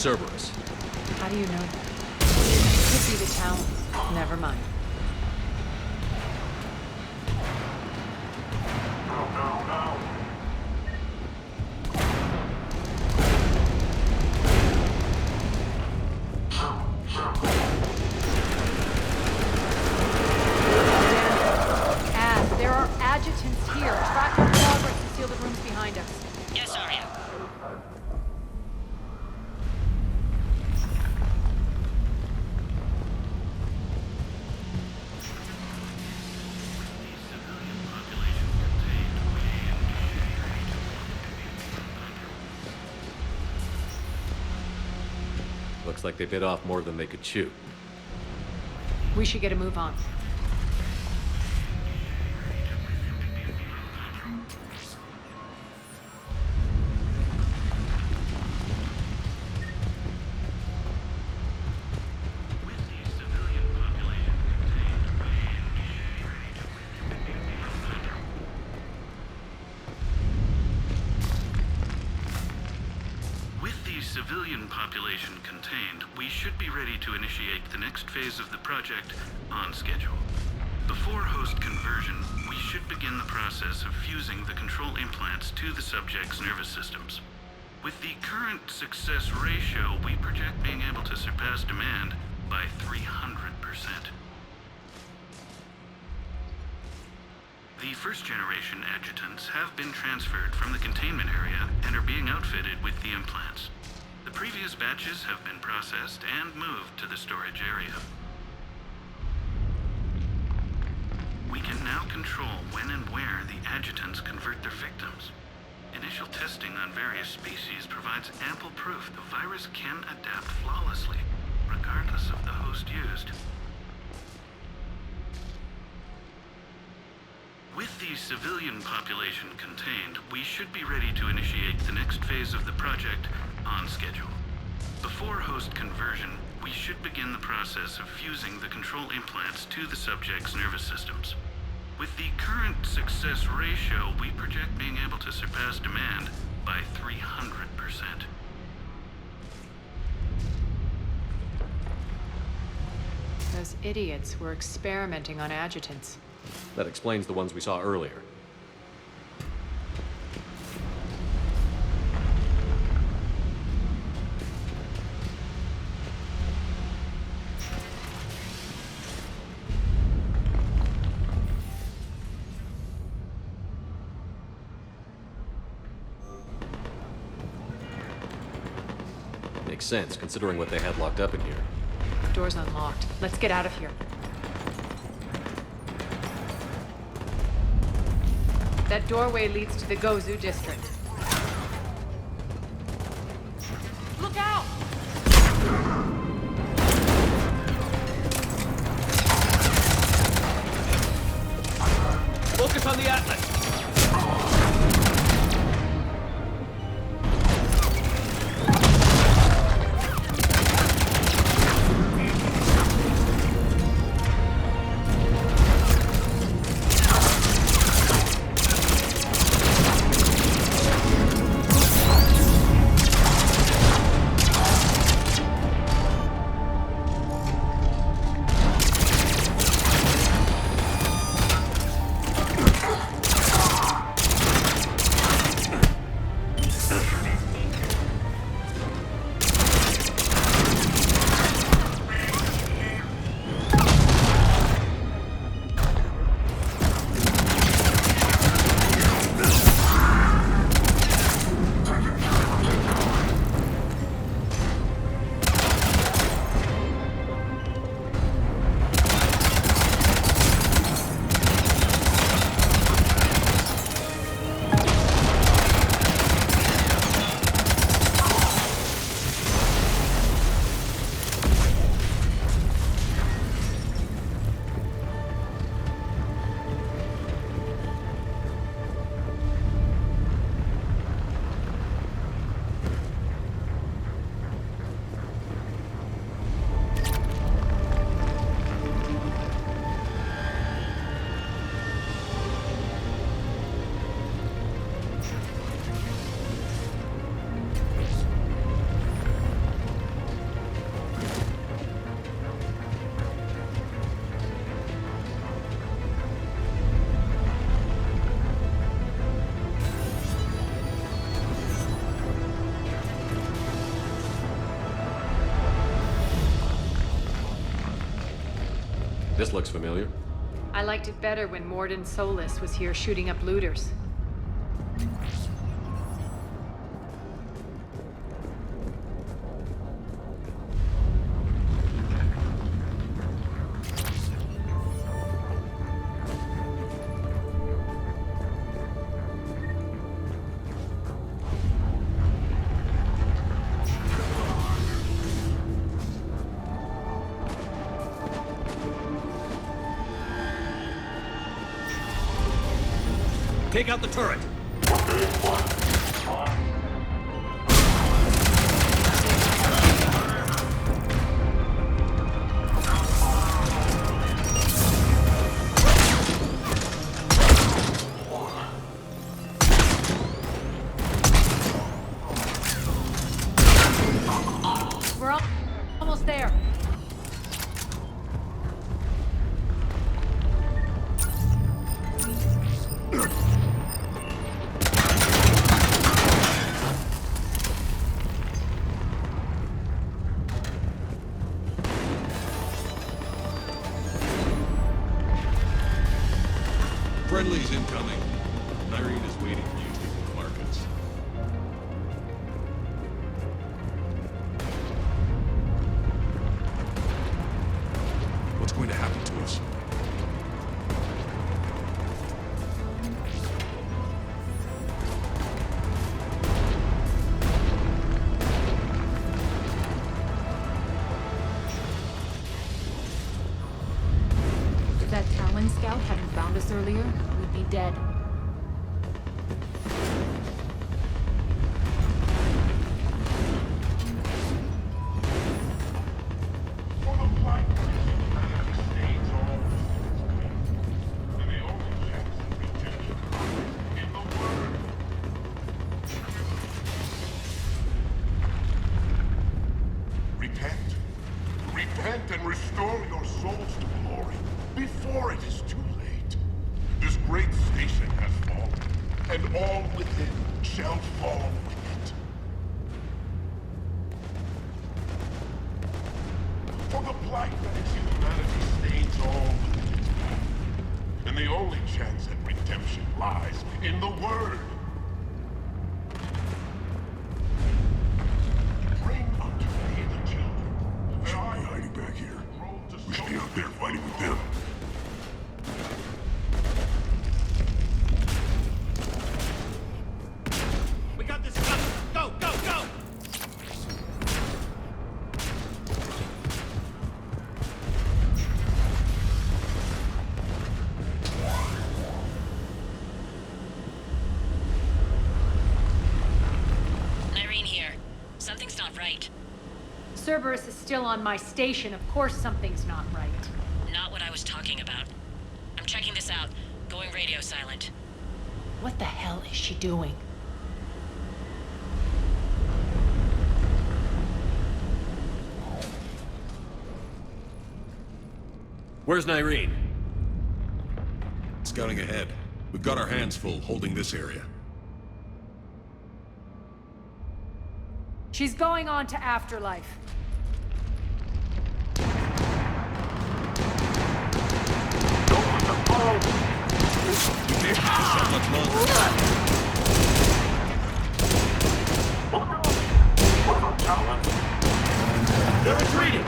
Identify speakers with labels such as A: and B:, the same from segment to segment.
A: Cerberus.
B: How do you know that? Could be the town. Never mind. There are adjutants here. Track our progress and seal the rooms behind us.
C: Yes, Arya.
A: Looks like they bit off more than they could chew.
B: We should get a move on.
D: Civilian population contained, we should be ready to initiate the next phase of the project on schedule. Before host conversion, we should begin the process of fusing the control implants to the subject's nervous systems. With the current success ratio, we project being able to surpass demand by 300%. The first-generation adjutants have been transferred from the containment area and are being outfitted with the implants. The previous batches have been processed and moved to the storage area. We can now control when and where the adjutants convert their victims. Initial testing on various species provides ample proof the virus can adapt flawlessly, regardless of the host used. With the civilian population contained, we should be ready to initiate the next phase of the project on schedule. Before host conversion, we should begin the process of fusing the control implants to the subject's nervous systems. With the current success ratio, we project being able to surpass demand by 300%.
B: Those idiots were experimenting on adjutants.
A: That explains the ones we saw earlier. Makes sense, considering what they had locked up in here.
B: Door's unlocked. Let's get out of here. That doorway leads to the Gozu district. Look out!
A: Focus on the Atlas! This looks familiar.
B: I liked it better when Mordin Solus was here shooting up looters.
A: Take out the turret!
B: We're almost there.
C: Friendly's incoming. Irene is waiting for you to the markets. What's going to happen to us?
E: If that Talon scout hadn't found us earlier, we'd be dead.
F: Repent. Repent and restore your souls to glory before it is too late. This great station has fallen, and all within shall fall with it. For the blight that is humanity stains all within its path. And the only chance at redemption lies in the Word. Bring unto me the children. Should be hiding back here. We should be out there fighting with them.
G: We got this covered. Go, go, go!
H: Irene here. Something's not right.
B: Cerberus is still on my station. Of course something's not right.
H: Not what I was talking about. I'm checking this out. Going radio silent.
B: What the hell is she doing?
A: Where's Nyreen?
C: Scouting ahead. We've got our hands full holding this area.
B: She's going on to Afterlife.
C: We can't keep this up much longer.
G: They're retreating!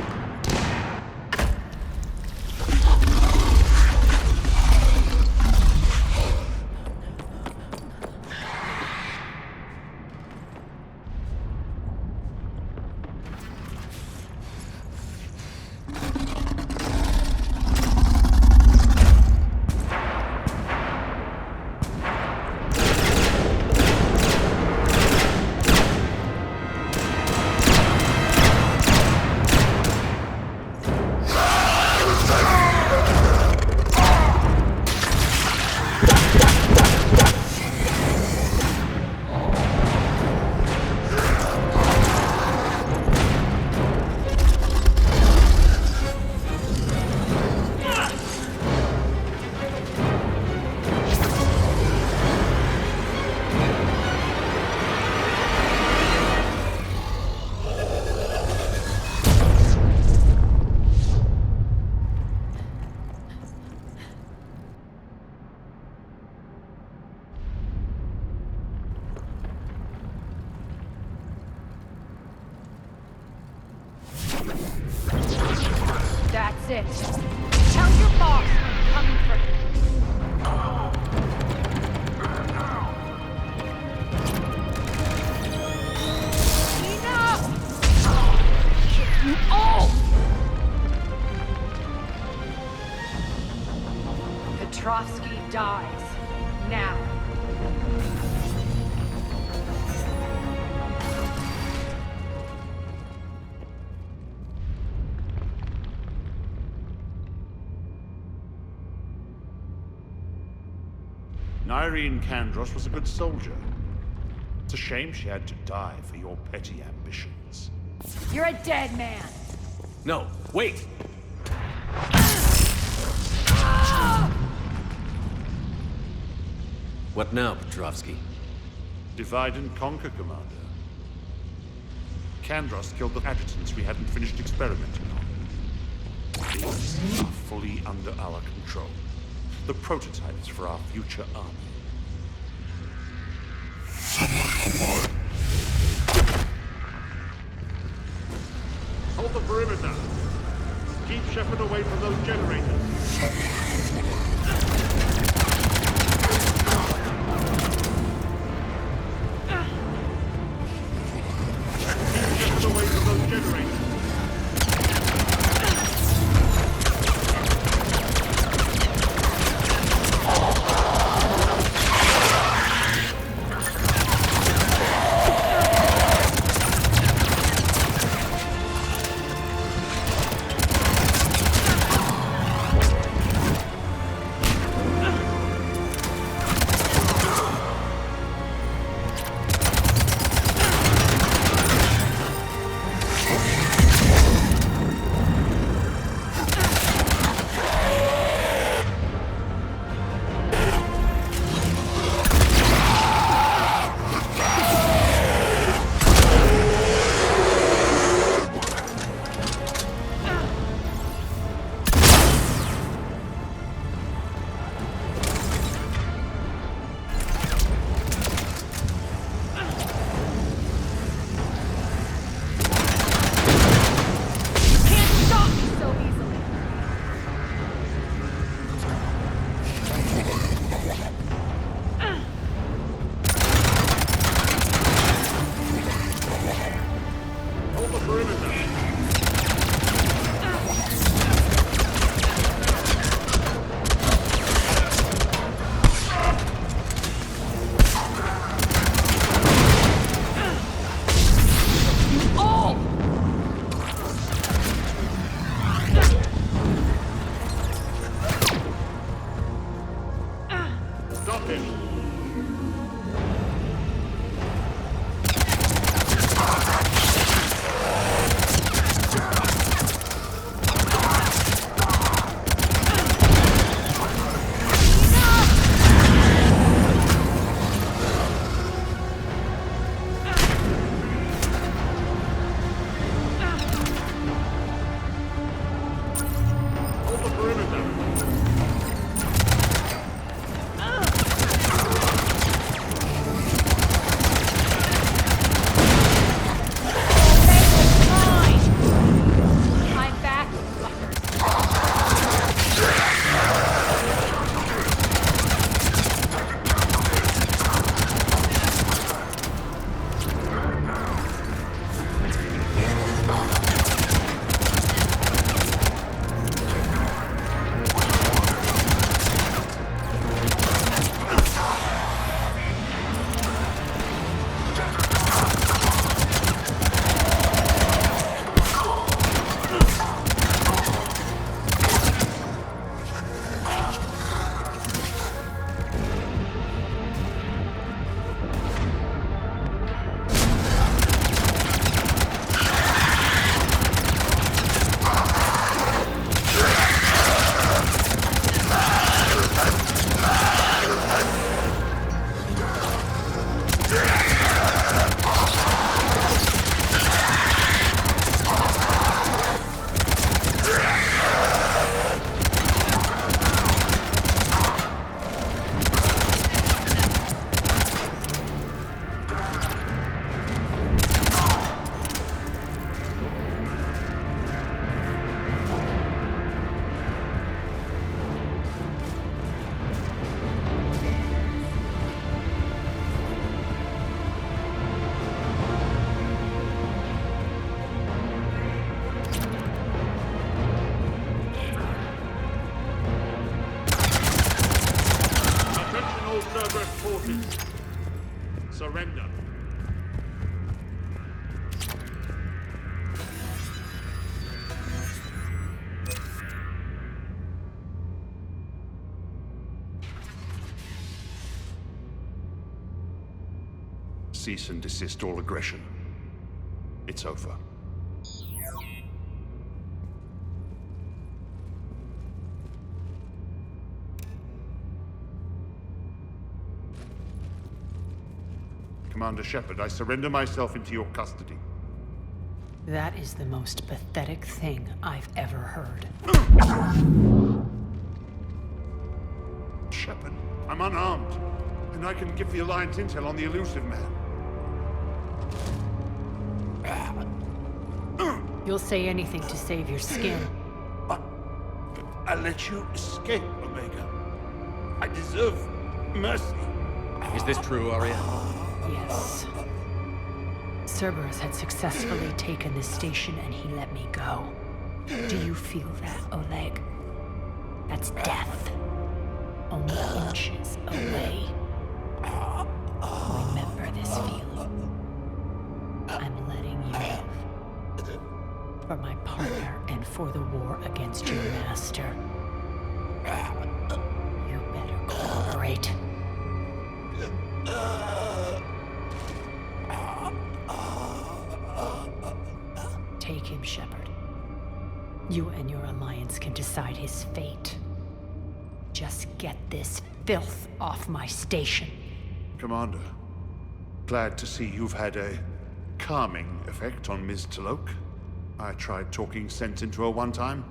E: Tell your boss I'm coming for him. Enough! Kill you all! Petrovsky dies. Now.
I: Nyreen Kandros was a good soldier. It's a shame she had to die for your petty ambitions.
E: You're a dead man.
A: No, wait! What now, Petrovsky?
I: Divide and conquer, Commander. Kandros killed the adjutants we hadn't finished experimenting on. These are fully under our control. The prototypes for our future army.
J: Hold the perimeter. Keep Shepard away from those generators. Keep Shepard away from those generators.
I: cease and desist all aggression. It's over. Commander Shepard, I surrender myself into your custody.
B: That is the most pathetic thing I've ever heard.
I: Shepard, I'm unarmed, and I can give the Alliance intel on the elusive man.
B: You'll say anything to save your skin.
I: I let you escape, Omega. I deserve mercy.
A: Is this true, Arya?
B: Yes. Cerberus had successfully taken this station and he let me go. Do you feel that, Oleg? That's death. Only inches away. Remember this feeling. I'm letting you live. For my partner and for the war against your master. You better cooperate. Take him, Shepard. You and your Alliance can decide his fate. Just get this filth off my station.
I: Commander, glad to see you've had a calming effect on Ms. T'Loak. I tried talking sense into her one time.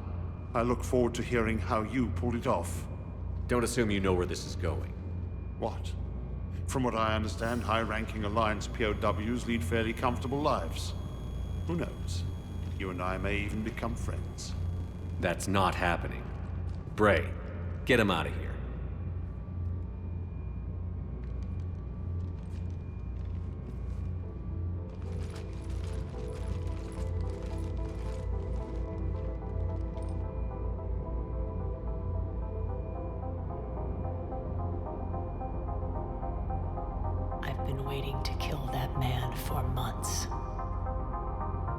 I: I look forward to hearing how you pulled it off.
A: Don't assume you know where this is going.
I: What? From what I understand, high-ranking Alliance POWs lead fairly comfortable lives. Who knows? You and I may even become friends.
A: That's not happening. Bray, get him out of here.
B: I've been waiting to kill that man for months.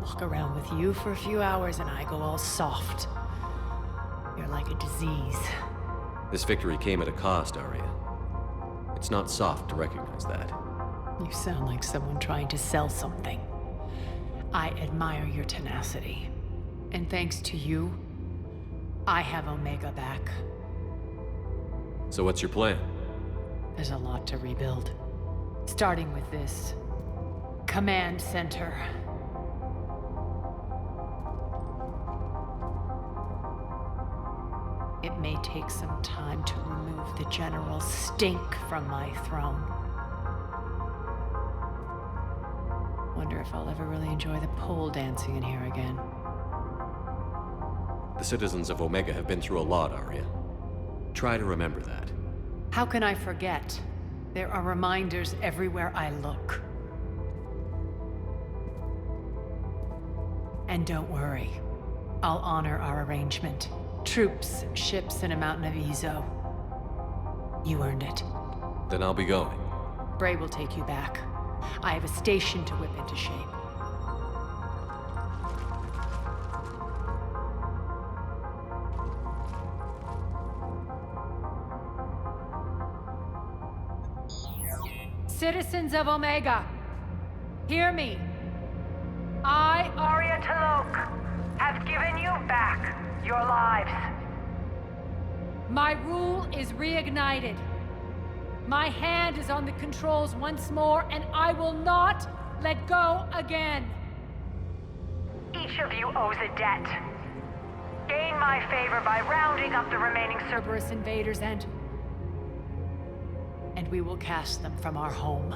B: Walk around with you for a few hours and I go all soft. You're like a disease.
A: This victory came at a cost, Arya. It's not soft to recognize that.
B: You sound like someone trying to sell something. I admire your tenacity. And thanks to you, I have Omega back.
A: So what's your plan?
B: There's a lot to rebuild. Starting with this command center. It may take some time to remove the general's stink from my throne. Wonder if I'll ever really enjoy the pole dancing in here again.
A: The citizens of Omega have been through a lot, Arya. Try to remember that.
B: How can I forget? There are reminders everywhere I look. And don't worry, I'll honor our arrangement. Troops, ships, and a mountain of Ezo. You earned it.
A: Then I'll be going.
B: Bray will take you back. I have a station to whip into shape. Citizens of Omega, hear me. I, Arya T'Loak, have given you back your lives. My rule is reignited. My hand is on the controls once more, and I will not let go again. Each of you owes a debt. Gain my favor by rounding up the remaining Cerberus invaders and we will cast them from our home.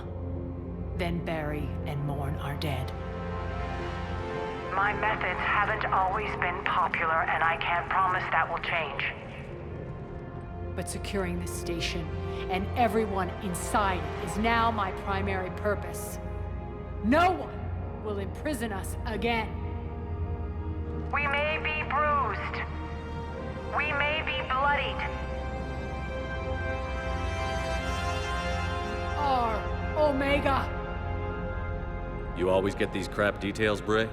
B: Then bury and mourn our dead.
K: My methods haven't always been popular, and I can't promise that will change.
B: But securing this station and everyone inside it is now my primary purpose. No one will imprison us again.
K: We may be bruised. We may be bloodied.
B: Our Omega.
A: You always get these crap details, Bray?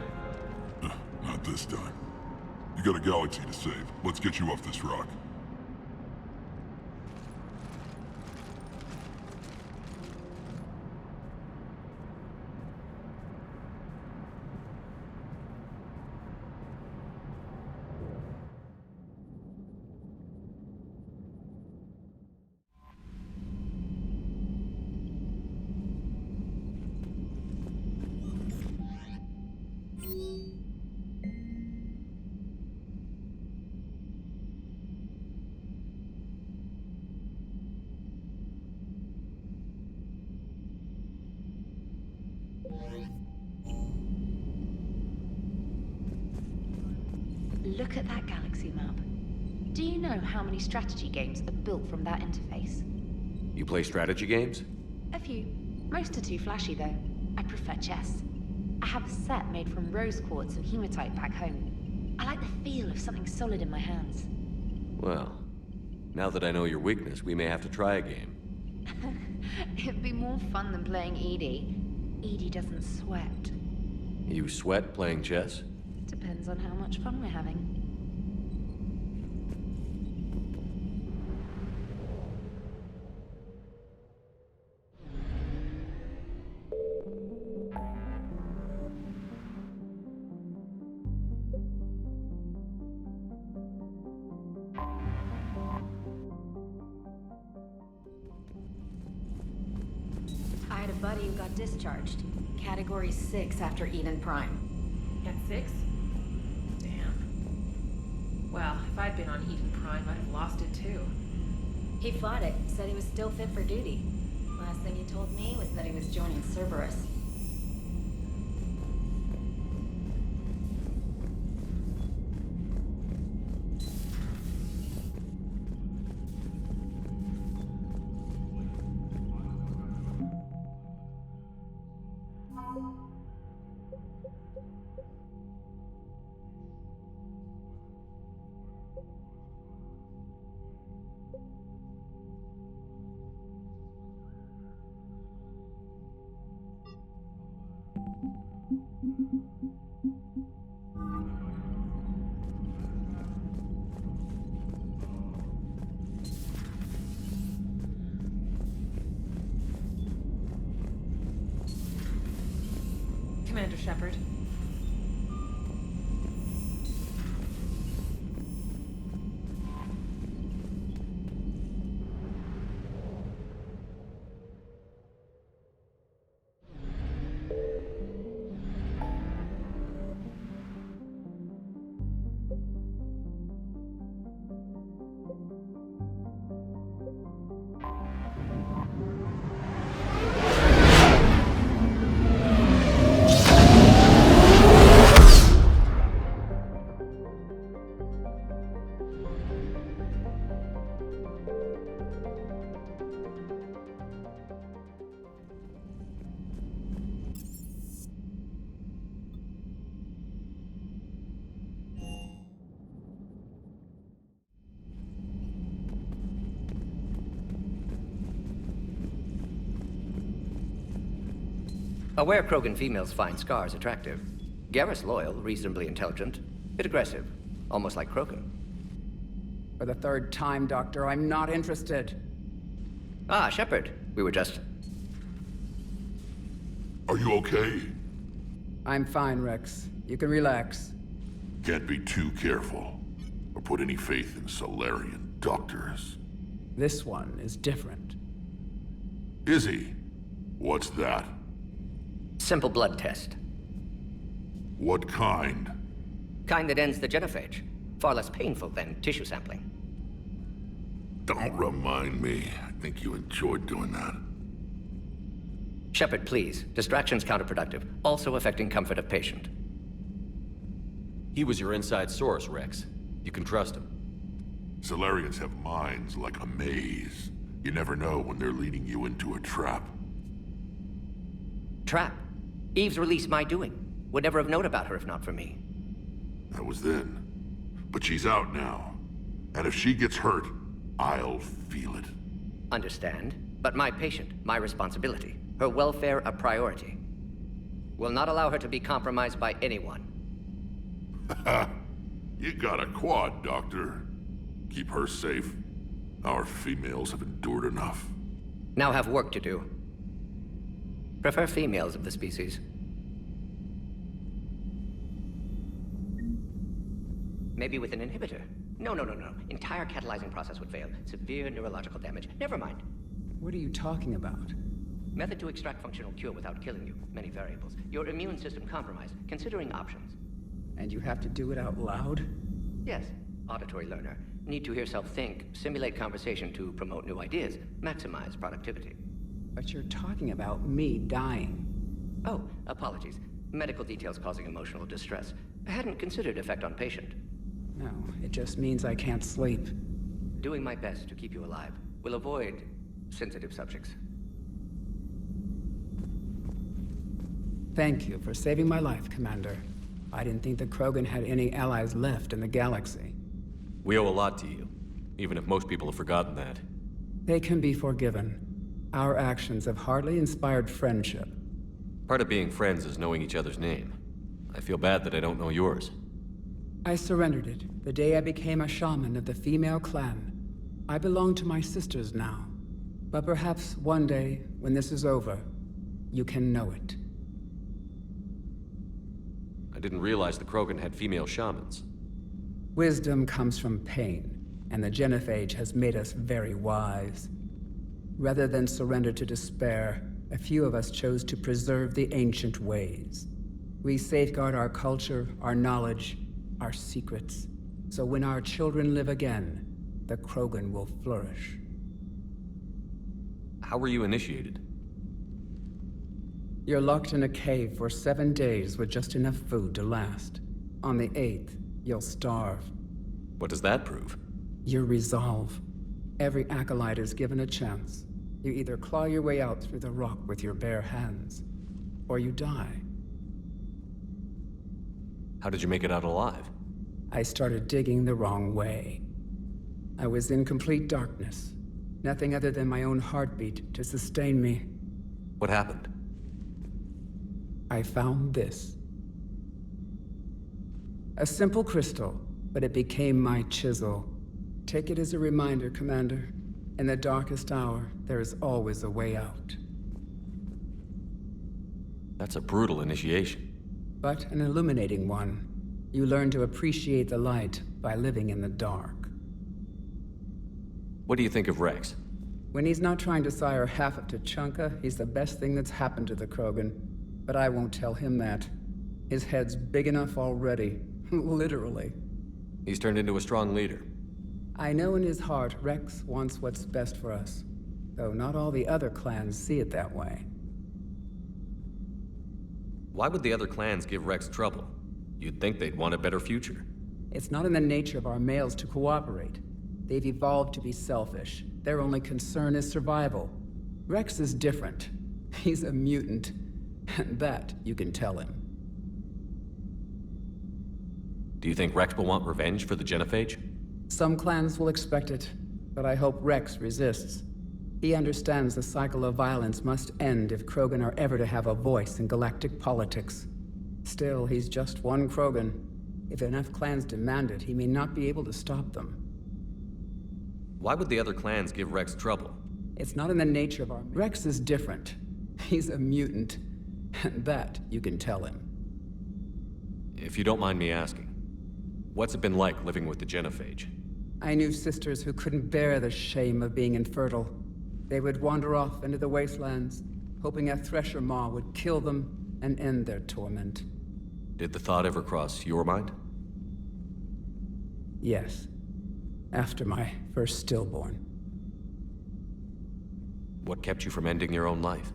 F: Not this time. You got a galaxy to save. Let's get you off this rock.
E: Look at that galaxy map. Do you know how many strategy games are built from that interface?
A: You play strategy games?
E: A few. Most are too flashy, though. I prefer chess. I have a set made from rose quartz and hematite back home. I like the feel of something solid in my hands.
A: Well, now that I know your weakness, we may have to try a game.
E: It'd be more fun than playing Edie. Edie doesn't sweat.
A: You sweat playing chess?
E: Depends on how much fun we're having.
L: I had a buddy who got discharged. Category 6 after Eden Prime.
M: At 6? Damn. Well, if I'd been on Eden Prime, I'd have lost it too.
L: He fought it, said he was still fit for duty. Last thing he told me was that he was joining Cerberus.
M: Commander Shepard.
N: Aware Krogan females find Scars attractive. Garrus loyal, reasonably intelligent, bit aggressive, almost like Krogan.
O: For the third time, Doctor, I'm not interested.
N: Ah, Shepard. We were just...
F: Are you okay?
O: I'm fine, Rex. You can relax.
F: Can't be too careful, or put any faith in Solarian doctors.
O: This one is different.
F: Is he? What's that?
N: Simple blood test.
F: What kind?
N: Kind that ends the genophage. Far less painful than tissue sampling.
F: Don't remind me. I think you enjoyed doing that.
N: Shepard, please. Distraction's counterproductive, also affecting comfort of patient.
A: He was your inside source, Rex. You can trust him.
F: Solarians have minds like a maze. You never know when they're leading you into a trap.
N: Trap? Eve's release my doing. Would never have known about her if not for me.
F: That was then. But she's out now. And if she gets hurt, I'll feel it.
N: Understand. But my patient, my responsibility. Her welfare a priority. Will not allow her to be compromised by anyone.
F: You got a quad, Doctor. Keep her safe. Our females have endured enough.
N: Now have work to do. Prefer females of the species. Maybe with an inhibitor. No. Entire catalyzing process would fail. Severe neurological damage. Never mind.
O: What are you talking about?
N: Method to extract functional cure without killing you. Many variables. Your immune system compromised. Considering options.
O: And you have to do it out loud?
N: Yes. Auditory learner. Need to hear self think, simulate conversation to promote new ideas, maximize productivity.
O: But you're talking about me dying.
N: Oh, apologies. Medical details causing emotional distress. I hadn't considered effect on patient.
O: No, it just means I can't sleep.
N: Doing my best to keep you alive. We'll avoid sensitive subjects.
O: Thank you for saving my life, Commander. I didn't think the Krogan had any allies left in the galaxy.
A: We owe a lot to you, even if most people have forgotten that.
O: They can be forgiven. Our actions have hardly inspired friendship.
A: Part of being friends is knowing each other's name. I feel bad that I don't know yours.
O: I surrendered it the day I became a shaman of the female clan. I belong to my sisters now. But perhaps one day, when this is over, you can know it.
A: I didn't realize the Krogan had female shamans.
O: Wisdom comes from pain, and the Genophage has made us very wise. Rather than surrender to despair, a few of us chose to preserve the ancient ways. We safeguard our culture, our knowledge, our secrets, so when our children live again, the Krogan will flourish.
A: How were you initiated?
O: You're locked in a cave for 7 days with just enough food to last. On the 8th, you'll starve.
A: What does that prove?
O: Your resolve. Every acolyte is given a chance. You either claw your way out through the rock with your bare hands, or you die.
A: How did you make it out alive?
O: I started digging the wrong way. I was in complete darkness. Nothing other than my own heartbeat to sustain me.
A: What happened?
O: I found this. A simple crystal, but it became my chisel. Take it as a reminder, Commander. In the darkest hour, there is always a way out.
A: That's a brutal initiation.
O: But an illuminating one. You learn to appreciate the light by living in the dark.
A: What do you think of Rex?
O: When he's not trying to sire half of Tuchanka, he's the best thing that's happened to the Krogan. But I won't tell him that. His head's big enough already. Literally.
A: He's turned into a strong leader.
O: I know in his heart Rex wants what's best for us. Though not all the other clans see it that way.
A: Why would the other clans give Rex trouble? You'd think they'd want a better future.
O: It's not in the nature of our males to cooperate. They've evolved to be selfish. Their only concern is survival. Rex is different. He's a mutant. And that you can tell him.
A: Do you think Rex will want revenge for the Genophage?
O: Some clans will expect it, but I hope Rex resists. He understands the cycle of violence must end if Krogan are ever to have a voice in galactic politics. Still, he's just one Krogan. If enough clans demand it, he may not be able to stop them.
A: Why would the other clans give Rex trouble?
O: It's not in the nature of our... Rex is different. He's a mutant. And that you can tell him.
A: If you don't mind me asking, what's it been like living with the Genophage?
O: I knew sisters who couldn't bear the shame of being infertile. They would wander off into the wastelands, hoping a Thresher Maw would kill them and end their torment.
A: Did the thought ever cross your mind?
O: Yes. After my first stillborn.
A: What kept you from ending your own life?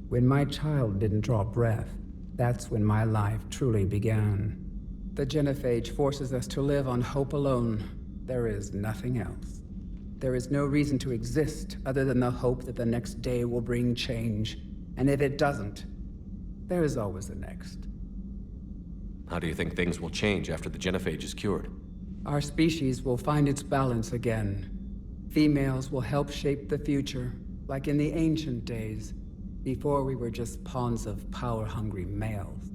O: When my child didn't draw breath, that's when my life truly began. The Genophage forces us to live on hope alone. There is nothing else. There is no reason to exist other than the hope that the next day will bring change. And if it doesn't, there is always the next.
A: How do you think things will change after the Genophage is cured?
O: Our species will find its balance again. Females will help shape the future, like in the ancient days, before we were just pawns of power-hungry males.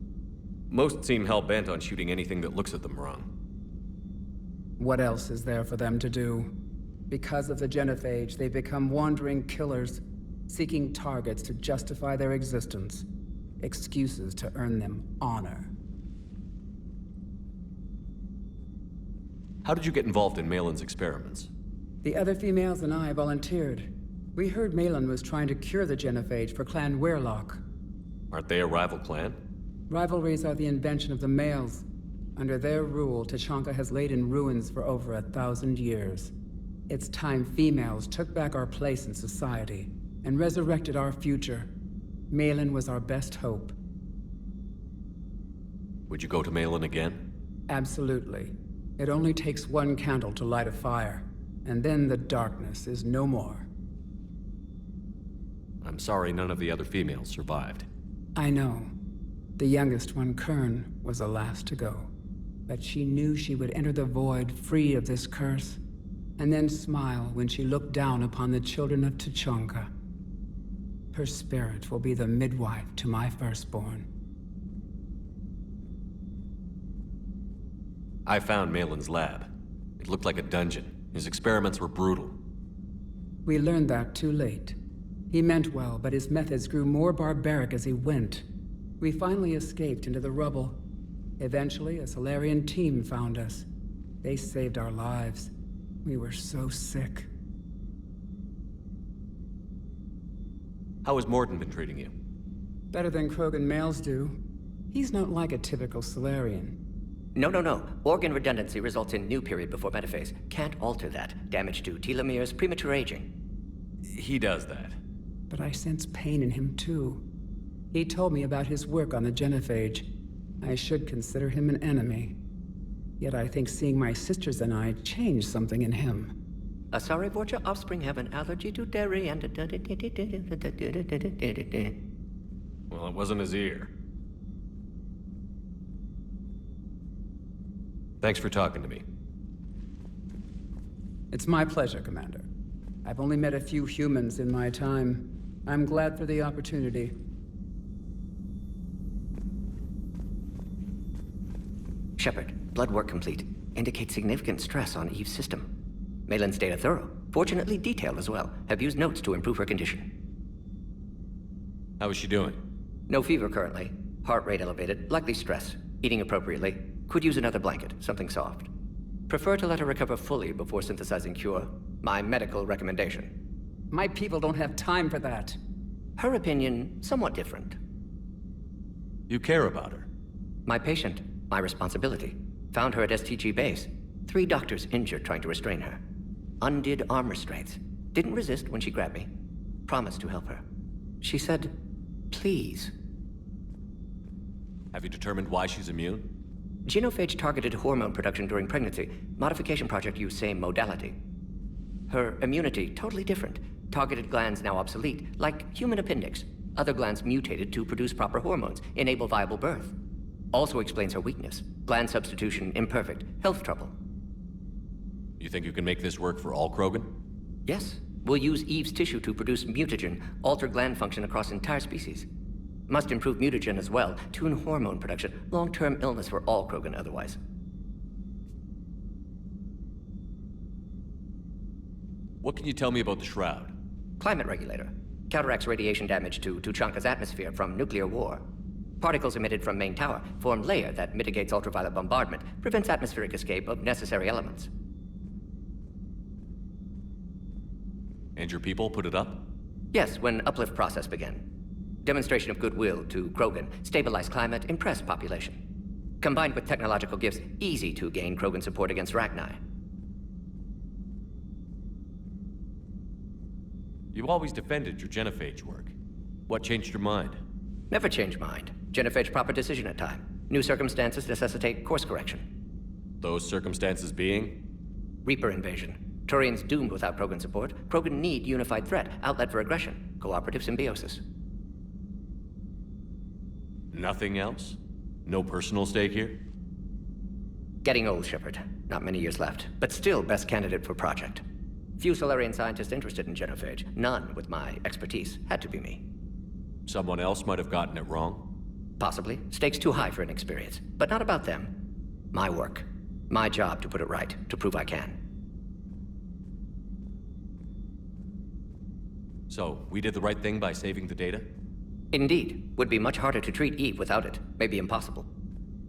A: Most seem hell-bent on shooting anything that looks at them wrong.
O: What else is there for them to do? Because of the Genophage, they become wandering killers, seeking targets to justify their existence, excuses to earn them honor.
A: How did you get involved in Malin's experiments?
O: The other females and I volunteered. We heard Malin was trying to cure the Genophage for Clan Weirlock.
A: Aren't they a rival clan?
O: Rivalries are the invention of the males. Under their rule, Tuchanka has laid in ruins for over 1,000 years. It's time females took back our place in society and resurrected our future. Malin was our best hope.
A: Would you go to Malin again?
O: Absolutely. It only takes one candle to light a fire, and then the darkness is no more.
A: I'm sorry none of the other females survived.
O: I know. The youngest one, Kern, was the last to go. But she knew she would enter the void free of this curse, and then smile when she looked down upon the children of Tuchanka. Her spirit will be the midwife to my firstborn.
A: I found Malin's lab. It looked like a dungeon. His experiments were brutal.
O: We learned that too late. He meant well, but his methods grew more barbaric as he went. We finally escaped into the rubble. Eventually, a Solarian team found us. They saved our lives. We were so sick.
A: How has Mordin been treating you?
O: Better than Krogan males do. He's not like a typical Solarian.
N: No. Organ redundancy results in new period before metaphase. Can't alter that. Damage to telomeres, premature aging.
A: He does that.
O: But I sense pain in him too. He told me about his work on the genophage. I should consider him an enemy. Yet I think seeing my sisters and I changed something in him.
N: Asari Vorcha offspring have an allergy to dairy and...
A: Well, it wasn't his ear. Thanks for talking to me.
O: It's my pleasure, Commander. I've only met a few humans in my time. I'm glad for the opportunity.
N: Shepard, blood work complete. Indicates significant stress on Eve's system. Malin's data thorough. Fortunately detailed as well. Have used notes to improve her condition.
A: How is she doing?
N: No fever currently. Heart rate elevated. Likely stress. Eating appropriately. Could use another blanket. Something soft. Prefer to let her recover fully before synthesizing cure. My medical recommendation.
O: My people don't have time for that.
N: Her opinion, somewhat different.
A: You care about her.
N: My patient. My responsibility. Found her at STG base. 3 doctors injured trying to restrain her. Undid arm restraints. Didn't resist when she grabbed me. Promised to help her. She said, please.
A: Have you determined why she's immune?
N: Genophage targeted hormone production during pregnancy. Modification project used same modality. Her immunity, totally different. Targeted glands now obsolete, like human appendix. Other glands mutated to produce proper hormones, enable viable birth. Also explains her weakness. Gland substitution imperfect. Health trouble.
A: You think you can make this work for all Krogan?
N: Yes. We'll use Eve's tissue to produce mutagen, alter gland function across entire species. Must improve mutagen as well, tune hormone production. Long-term illness for all Krogan otherwise.
A: What can you tell me about the Shroud?
N: Climate regulator. Counteracts radiation damage to Tuchanka's atmosphere from nuclear war. Particles emitted from main tower form layer that mitigates ultraviolet bombardment, prevents atmospheric escape of necessary elements.
A: And your people put it up?
N: Yes, when uplift process began. Demonstration of goodwill to Krogan, stabilize climate, impress population. Combined with technological gifts, easy to gain Krogan support against Rachni.
A: You've always defended your genophage work. What changed your mind?
N: Never change mind. Genophage proper decision at time. New circumstances necessitate course correction.
A: Those circumstances being?
N: Reaper invasion. Turians doomed without Krogan support. Krogan need unified threat, outlet for aggression. Cooperative symbiosis.
A: Nothing else? No personal stake here?
N: Getting old, Shepard. Not many years left, but still best candidate for project. Few Solarian scientists interested in genophage. None with my expertise. Had to be me.
A: Someone else might have gotten it wrong?
N: Possibly. Stakes too high for inexperience. But not about them. My work. My job to put it right, to prove I can.
A: So, we did the right thing by saving the data?
N: Indeed. Would be much harder to treat Eve without it. Maybe impossible.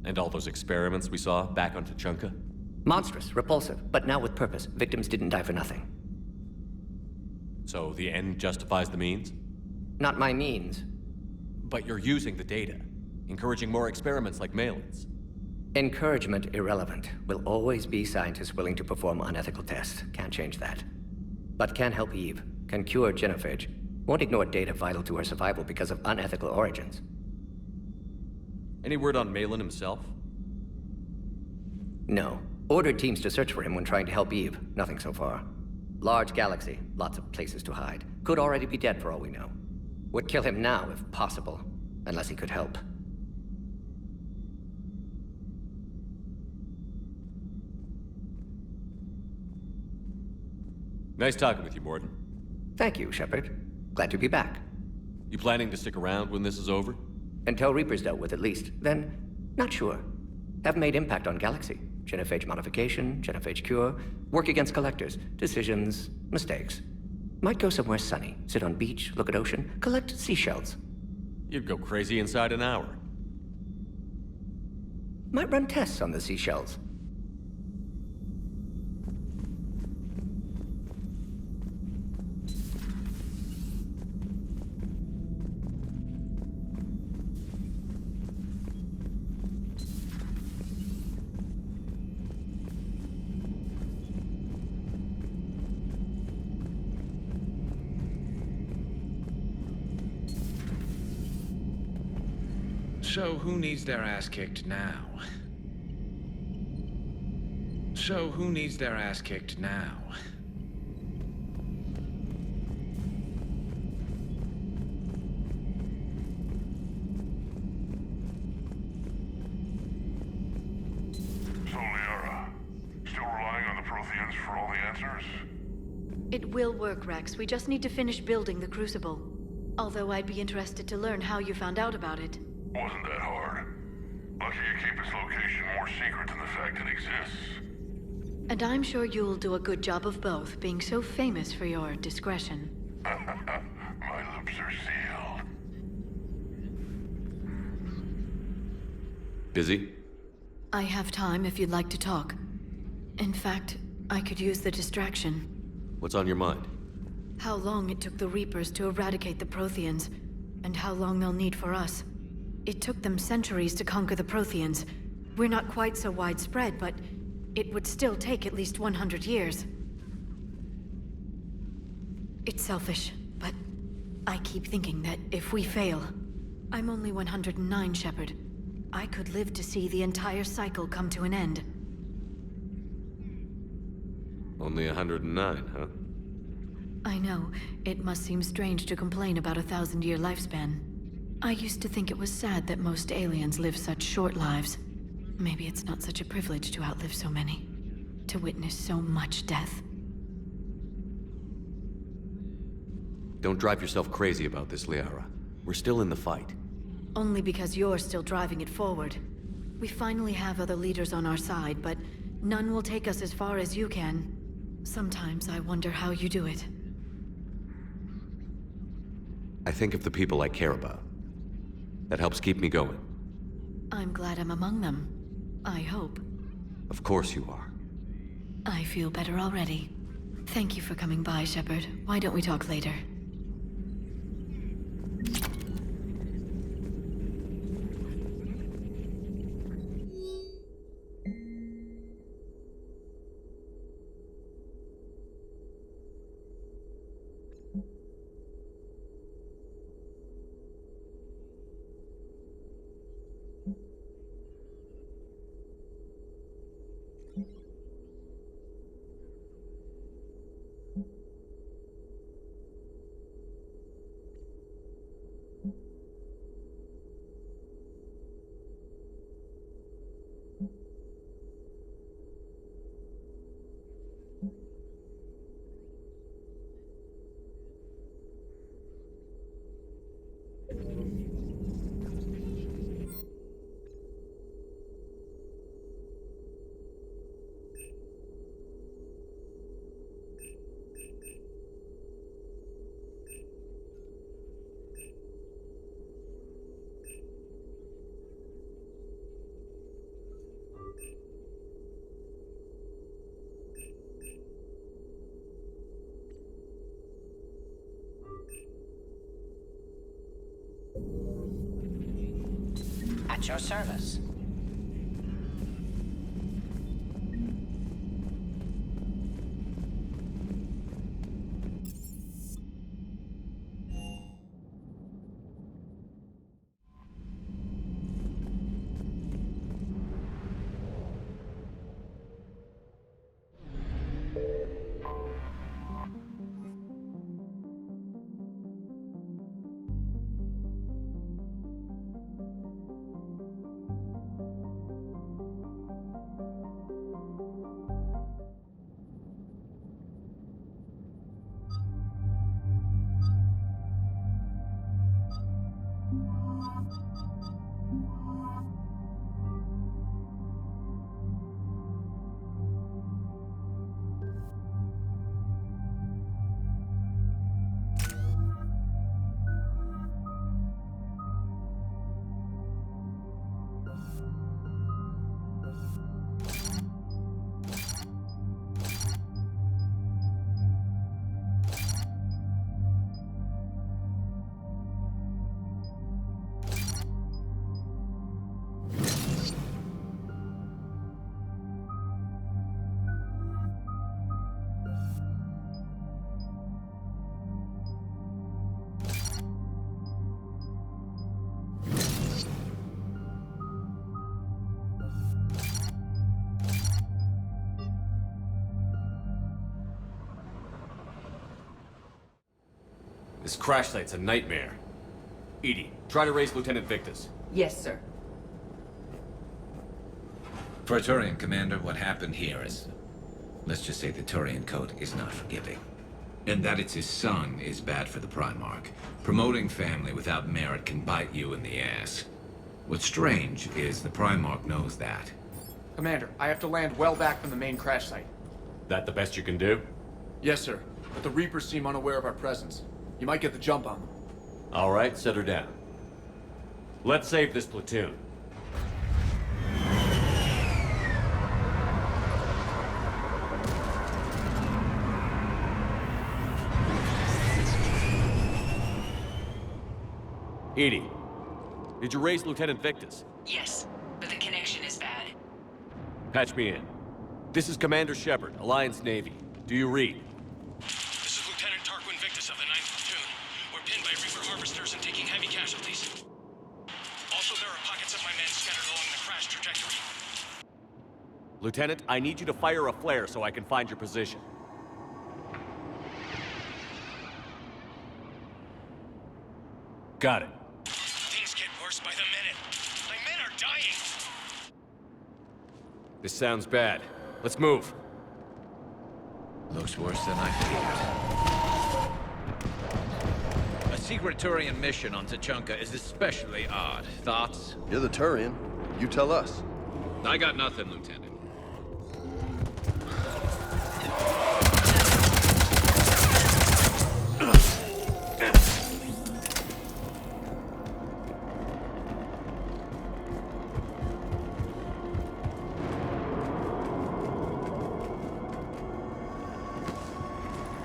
A: And all those experiments we saw back on Tuchanka?
N: Monstrous, repulsive, but now with purpose. Victims didn't die for nothing.
A: So the end justifies the means?
N: Not my means.
A: But you're using the data, encouraging more experiments like Malin's.
N: Encouragement irrelevant. Will always be scientists willing to perform unethical tests. Can't change that. But can help Eve. Can cure genophage. Won't ignore data vital to her survival because of unethical origins.
A: Any word on Malin himself?
N: No. Ordered teams to search for him when trying to help Eve. Nothing so far. Large galaxy, lots of places to hide. Could already be dead for all we know. Would kill him now if possible, unless he could help.
A: Nice talking with you, Mordin.
N: Thank you, Shepard. Glad to be back.
A: You planning to stick around when this is over?
N: Until Reaper's dealt with, at least. Then, not sure. Have made impact on Galaxy. Genophage modification, genophage cure, work against collectors, decisions, mistakes. Might go somewhere sunny, sit on beach, look at ocean, collect seashells.
A: You'd go crazy inside an hour.
N: Might run tests on the seashells.
P: So who needs their ass kicked now? So who needs their ass kicked now?
F: So, Liara, still relying on the Protheans for all the answers?
Q: It will work, Rex. We just need to finish building the Crucible. Although I'd be interested to learn how you found out about it.
F: Wasn't that hard. Lucky you keep its location more secret than the fact it exists.
Q: And I'm sure you'll do a good job of both, being so famous for your discretion.
F: My lips are sealed.
A: Busy?
Q: I have time if you'd like to talk. In fact, I could use the distraction.
A: What's on your mind?
Q: How long it took the Reapers to eradicate the Protheans, and how long they'll need for us. It took them centuries to conquer the Protheans. We're not quite so widespread, but it would still take at least 100 years. It's selfish, but I keep thinking that if we fail... I'm only 109, Shepard. I could live to see the entire cycle come to an end.
A: Only 109, huh?
Q: I know. It must seem strange to complain about a 1,000-year lifespan. I used to think it was sad that most aliens live such short lives. Maybe it's not such a privilege to outlive so many. To witness so much death.
A: Don't drive yourself crazy about this, Liara. We're still in the fight.
Q: Only because you're still driving it forward. We finally have other leaders on our side, but none will take us as far as you can. Sometimes I wonder how you do it.
A: I think of the people I care about. That helps keep me going.
Q: I'm glad I'm among them. I hope.
A: Of course you are.
Q: I feel better already. Thank you for coming by, Shepard. Why don't we talk later?
H: At your service.
A: This crash site's a nightmare. EDI, try to raise Lieutenant Victus.
M: Yes, sir.
R: For a Turian commander, what happened here is... let's just say the Turian code is not forgiving. And that it's his son is bad for the Primarch. Promoting family without merit can bite you in the ass. What's strange is the Primarch knows that.
S: Commander, I have to land well back from the main crash site.
A: That the best you can do?
S: Yes, sir. But the Reapers seem unaware of our presence. You might get the jump on them.
A: All right, set her down. Let's save this platoon. EDI, did you raise Lieutenant Victus?
H: Yes, but the connection is bad.
A: Patch me in. This is Commander Shepard, Alliance Navy. Do you read?
T: This is Lieutenant Tarquin Victus of the 9th Platoon. We're pinned by Reaper harvesters and taking heavy casualties. Also, there are pockets of my men scattered along the crash trajectory.
A: Lieutenant, I need you to fire a flare so I can find your position. Got it.
T: Things get worse by the minute. My men are dying!
A: This sounds bad. Let's move.
R: Looks worse than I feared. A secret Turian mission on Tuchanka is especially odd. Thoughts?
U: You're the Turian. You tell us.
R: I got nothing, Lieutenant.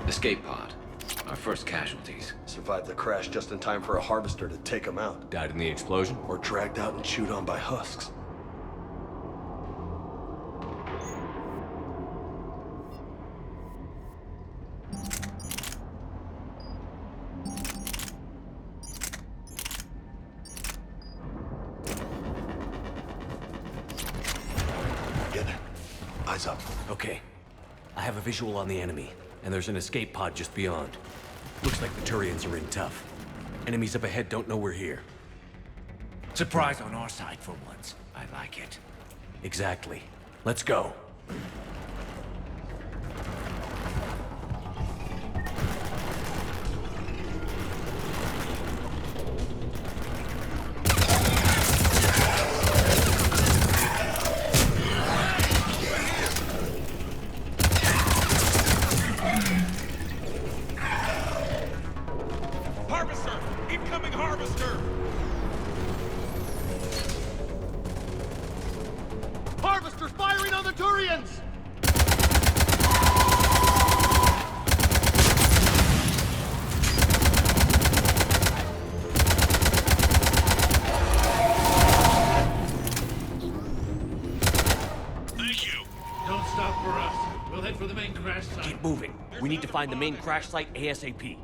R: Escape pod. Our first casualties.
U: Survived the crash just in time for a harvester to take them out.
A: Died in the explosion?
U: Or dragged out and chewed on by husks. Get it. Eyes up.
A: Okay. I have a visual on the enemy. And there's an escape pod just beyond. Looks like the Turians are in tough. Enemies up ahead don't know we're here.
G: Surprise on our side for once. I like it.
A: Exactly. Let's go.
T: Harvester! Incoming harvester!
G: Harvesters firing on the Turians!
T: Thank you!
G: Don't stop for us. We'll head for the main crash site.
A: Keep moving. We need to find the main crash site ASAP.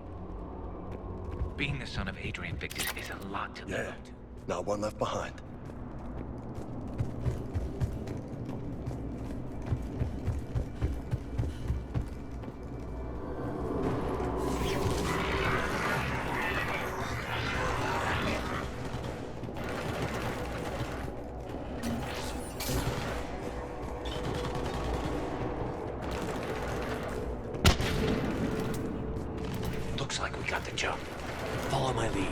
R: Being the son of Adrian Victus is a lot to live up to.
U: Not one left behind.
A: Looks like we got the jump. Follow my lead.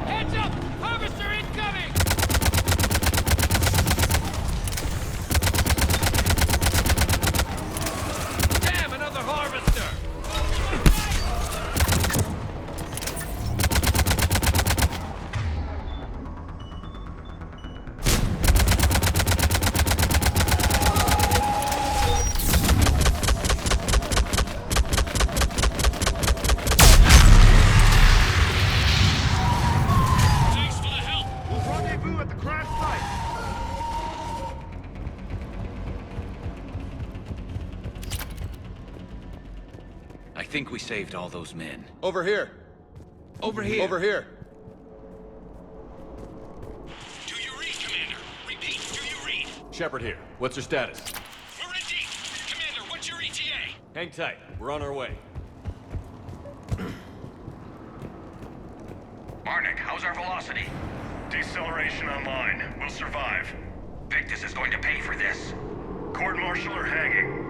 T: Heads up! Harvester incoming! Damn, another harvester!
P: think we saved all those men.
S: Over here.
P: Over here.
S: Over here.
T: Do you read, Commander? Repeat, do you read?
A: Shepard here. What's your status?
T: We're in deep. Commander, what's your ETA?
A: Hang tight. We're on our way.
T: Marnik, how's our velocity? Deceleration online. We'll survive. Victus is going to pay for this. Court-martial or hanging?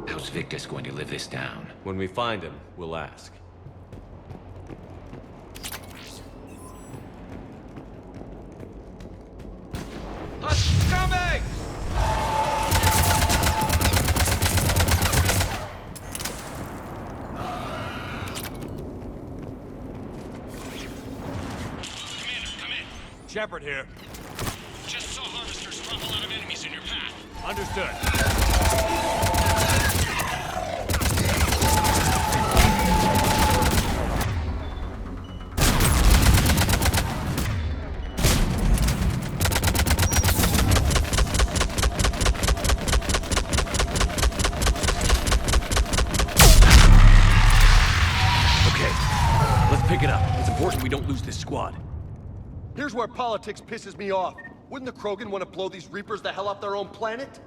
R: How's Victus going to live this down?
A: When we find him, we'll ask.
P: Coming!
T: Commander, come in.
A: Shepard here.
T: Just saw harvesters drop a lot of enemies in your path.
A: Understood. Pick it up. It's important we don't lose this squad.
U: Here's where politics pisses me off. Wouldn't the Krogan want to blow these Reapers the hell off their own planet?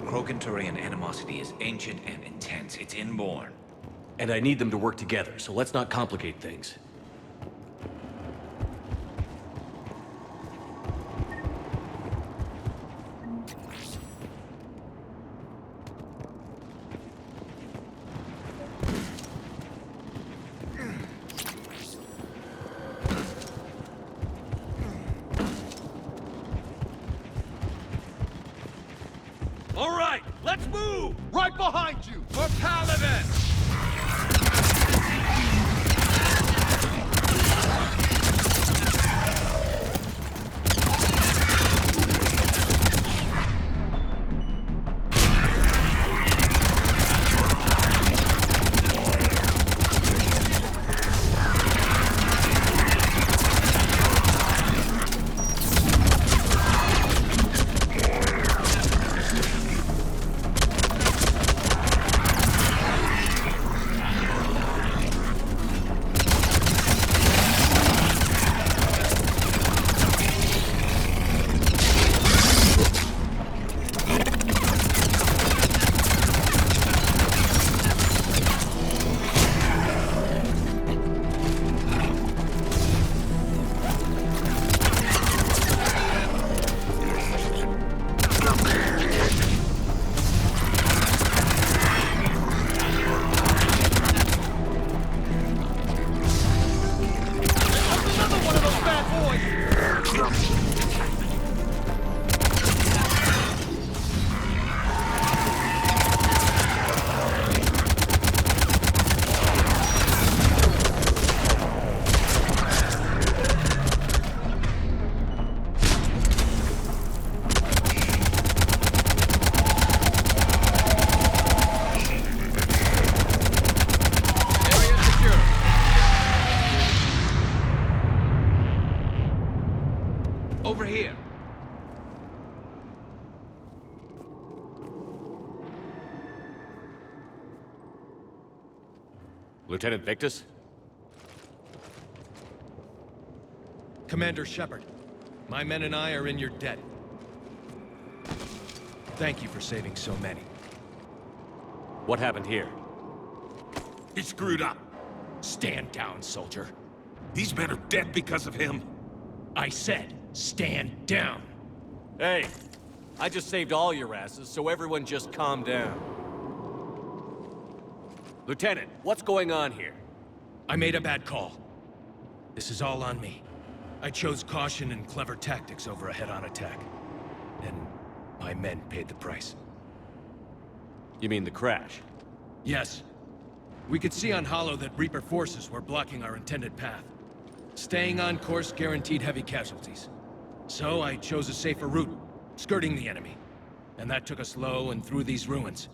R: Krogan-Turian animosity is ancient and intense. It's inborn.
A: And I need them to work together, so let's not complicate things.
T: All right, let's move!
U: Right behind you!
T: For Paladin!
P: Over here.
A: Lieutenant Victus?
T: Commander Shepard, my men and I are in your debt. Thank you for saving so many.
A: What happened here?
T: He screwed up. Stand down, soldier. These men are dead because of him. I said, stand down.
A: Hey, I just saved all your asses, so everyone just calm down. Lieutenant, what's going on here?
T: I made a bad call. This is all on me. I chose caution and clever tactics over a head-on attack. And my men paid the price.
A: You mean the crash?
T: Yes. We could see on Hollow that Reaper forces were blocking our intended path. Staying on course guaranteed heavy casualties. So I chose a safer route, skirting the enemy. And that took us low and through these ruins.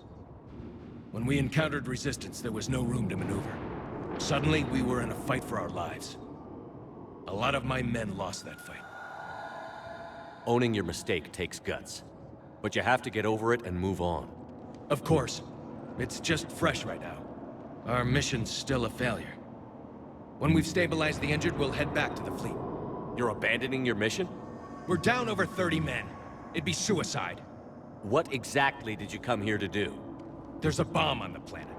T: When we encountered resistance, there was no room to maneuver. Suddenly, we were in a fight for our lives. A lot of my men lost that fight.
A: Owning your mistake takes guts. But you have to get over it and move on.
T: Of course. It's just fresh right now. Our mission's still a failure. When we've stabilized the injured, we'll head back to the fleet.
A: You're abandoning your mission?
T: We're down over 30 men. It'd be suicide.
A: What exactly did you come here to do?
T: There's a bomb on the planet.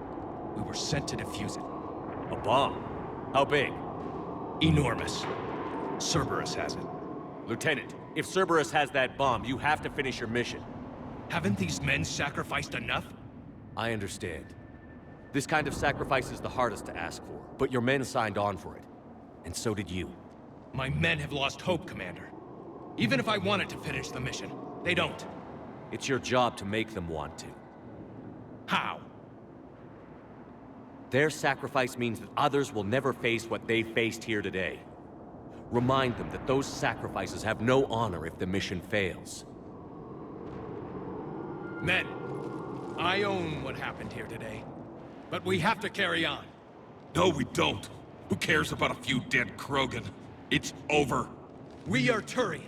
T: We were sent to defuse it.
A: A bomb? How big?
T: Enormous. Cerberus has it.
A: Lieutenant, if Cerberus has that bomb, you have to finish your mission.
T: Haven't these men sacrificed enough?
A: I understand. This kind of sacrifice is the hardest to ask for, but your men signed on for it. And so did you.
T: My men have lost hope, Commander. Even if I wanted to finish the mission, they don't.
A: It's your job to make them want to.
T: How?
A: Their sacrifice means that others will never face what they faced here today. Remind them that those sacrifices have no honor if the mission fails.
T: Men, I own what happened here today. But we have to carry on.
C: No, we don't. Who cares about a few dead Krogan? It's over.
T: We are Turian,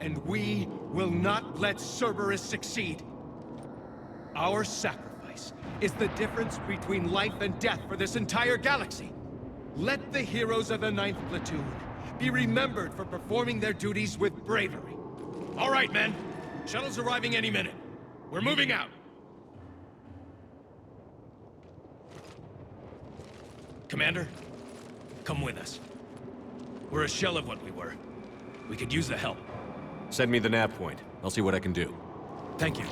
T: and we will not let Cerberus succeed. Our sacrifice is the difference between life and death for this entire galaxy. Let the heroes of the 9th Platoon be remembered for performing their duties with bravery. All right, men. Shuttle's arriving any minute. We're moving out. Commander, come with us. We're a shell of what we were. We could use the help.
A: Send me the nav point. I'll see what I can do.
T: Thank you.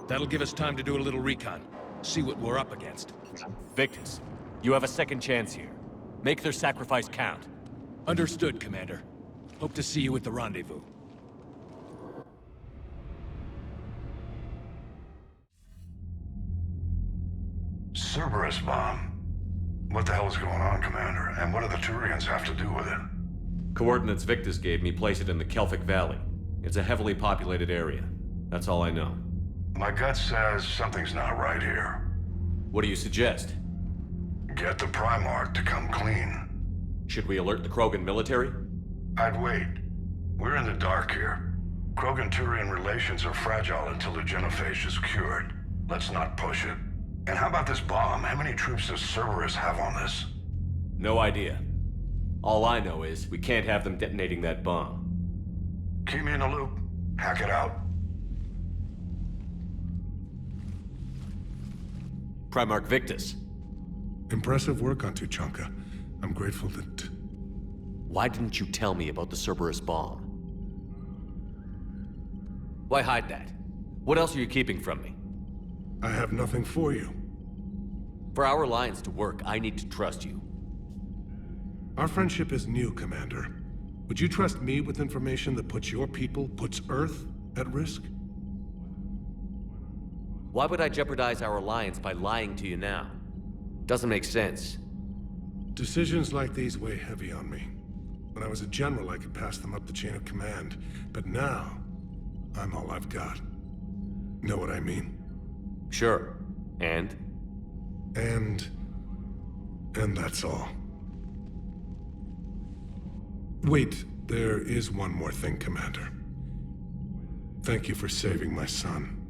T: That'll give us time to do a little recon. See what we're up against.
A: Victus, you have a second chance here. Make their sacrifice count.
T: Understood, Commander. Hope to see you at the rendezvous.
D: Cerberus bomb. What the hell is going on, Commander? And what do the Turians have to do with it?
A: Coordinates Victus gave me place it in the Kelphic Valley. It's a heavily populated area. That's all I know.
D: My gut says something's not right here.
A: What do you suggest?
D: Get the Primarch to come clean.
A: Should we alert the Krogan military?
D: I'd wait. We're in the dark here. Krogan-Turian relations are fragile until the genophage is cured. Let's not push it. And how about this bomb? How many troops does Cerberus have on this?
A: No idea. All I know is we can't have them detonating that bomb.
D: Keep me in the loop. Hack it out.
A: Primarch Victus.
V: Impressive work on Tuchanka. I'm grateful that...
A: Why didn't you tell me about the Cerberus bomb? Why hide that? What else are you keeping from me?
V: I have nothing for you.
A: For our alliance to work, I need to trust you.
V: Our friendship is new, Commander. Would you trust me with information that puts your people, puts Earth, at risk?
A: Why would I jeopardize our alliance by lying to you now? Doesn't make sense.
V: Decisions like these weigh heavy on me. When I was a general, I could pass them up the chain of command. But now, I'm all I've got. Know what I mean?
A: Sure. And
V: that's all. Wait, there is one more thing, Commander. Thank you for saving my son.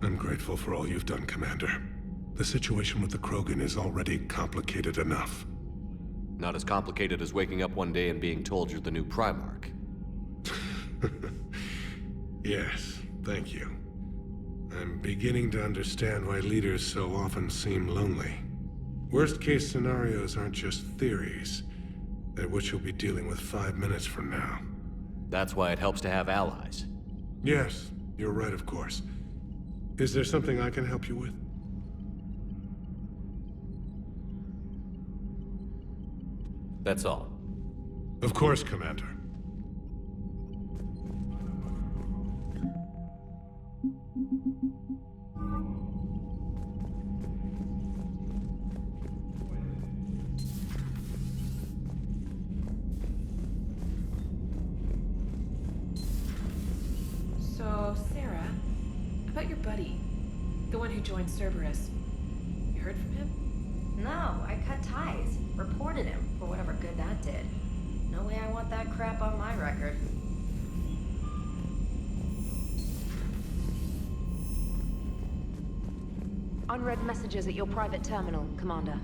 V: I'm grateful for all you've done, Commander. The situation with the Krogan is already complicated enough.
A: Not as complicated as waking up one day and being told you're the new Primarch.
V: Yes, thank you. I'm beginning to understand why leaders so often seem lonely. Worst-case scenarios aren't just theories. They're what you'll be dealing with 5 minutes from now.
A: That's why it helps to have allies.
V: Yes, you're right, of course. Is there something I can help you with?
A: That's all.
V: Of course, Commander.
M: Oh, Sarah. About your buddy. The one who joined Cerberus. You heard from him?
L: No, I cut ties. Reported him, for whatever good that did. No way I want that crap on my record.
E: Unread messages at your private terminal, Commander.